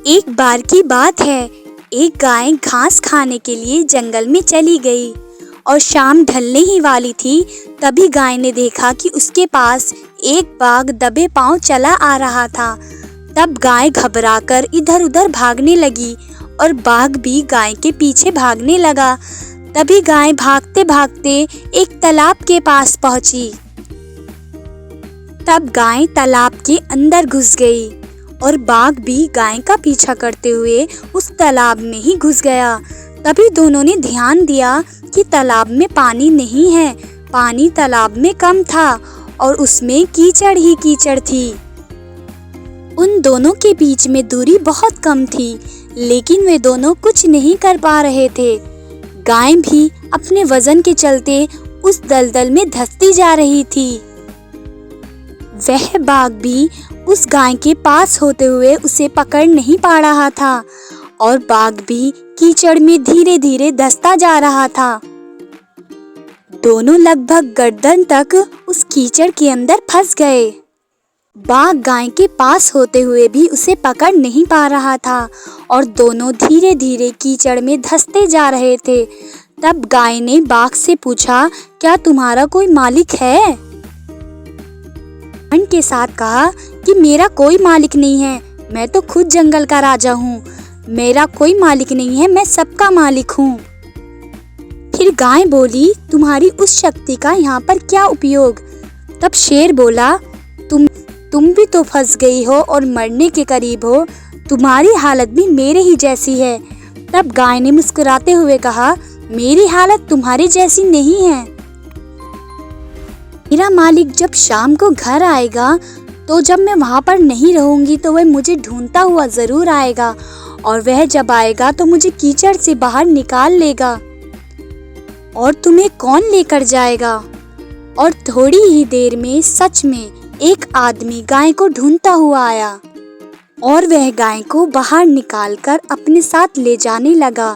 एक बार की बात है, एक गाय घास खाने के लिए जंगल में चली गई और शाम ढलने ही वाली थी। तभी गाय ने देखा कि उसके पास एक बाघ दबे पांव चला आ रहा था। तब गाय घबराकर इधर उधर भागने लगी और बाघ भी गाय के पीछे भागने लगा। तभी गाय भागते भागते एक तालाब के पास पहुंची। तब गाय तालाब के अंदर घुस गई और बाघ भी गाय का पीछा करते हुए उस तालाब में ही घुस गया। तभी दोनों ने ध्यान दिया कि तालाब में पानी नहीं है, पानी तालाब में कम था और उसमें कीचड़ ही कीचड़ थी। उन दोनों के बीच में दूरी बहुत कम थी, लेकिन वे दोनों कुछ नहीं कर पा रहे थे। गाय भी अपने वजन के चलते उस दलदल में धंसती जा रही थी। वह बाघ भी उस गाय के पास होते हुए उसे पकड़ नहीं पा रहा था और बाघ भी कीचड़ में धीरे धीरे धंसता जा रहा था। दोनों लगभग गर्दन तक उस कीचड़ के अंदर फंस गए। बाघ गाय के पास होते हुए भी उसे पकड़ नहीं पा रहा था और दोनों धीरे धीरे कीचड़ में धंसते जा रहे थे। तब गाय ने बाघ से पूछा, क्या तुम्हारा कोई मालिक है? के साथ कहा कि मेरा कोई मालिक नहीं है, मैं तो खुद जंगल का राजा हूँ। मेरा कोई मालिक नहीं है, मैं सबका मालिक हूँ। फिर गाय बोली, तुम्हारी उस शक्ति का यहाँ पर क्या उपयोग? तब शेर बोला, तुम भी तो फंस गई हो और मरने के करीब हो, तुम्हारी हालत भी मेरे ही जैसी है। तब गाय ने मुस्कुराते हुए कहा, मेरी हालत तुम्हारी जैसी नहीं है। मेरा मालिक जब शाम को घर आएगा तो जब मैं वहाँ पर नहीं रहूँगी तो वह मुझे ढूंढता हुआ ज़रूर आएगा और वह जब आएगा तो मुझे कीचड़ से बाहर निकाल लेगा। और तुम्हें कौन लेकर जाएगा? और थोड़ी ही देर में सच में एक आदमी गाय को ढूंढता हुआ आया और वह गाय को बाहर निकालकर अपने साथ ले जाने लगा।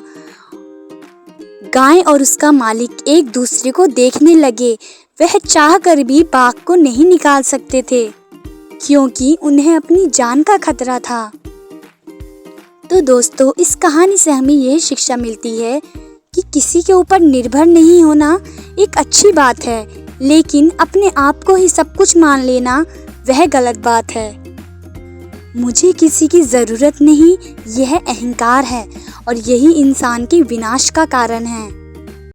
गाय और उसका मालिक एक दूसरे को देखने लगे। वह चाहकर भी बाघ को नहीं निकाल सकते थे क्योंकि उन्हें अपनी जान का खतरा था। तो दोस्तों, इस कहानी से हमें यह शिक्षा मिलती है कि किसी के ऊपर निर्भर नहीं होना एक अच्छी बात है, लेकिन अपने आप को ही सब कुछ मान लेना वह गलत बात है। मुझे किसी की ज़रूरत नहीं, यह अहंकार है और यही इंसान के विनाश का कारण है।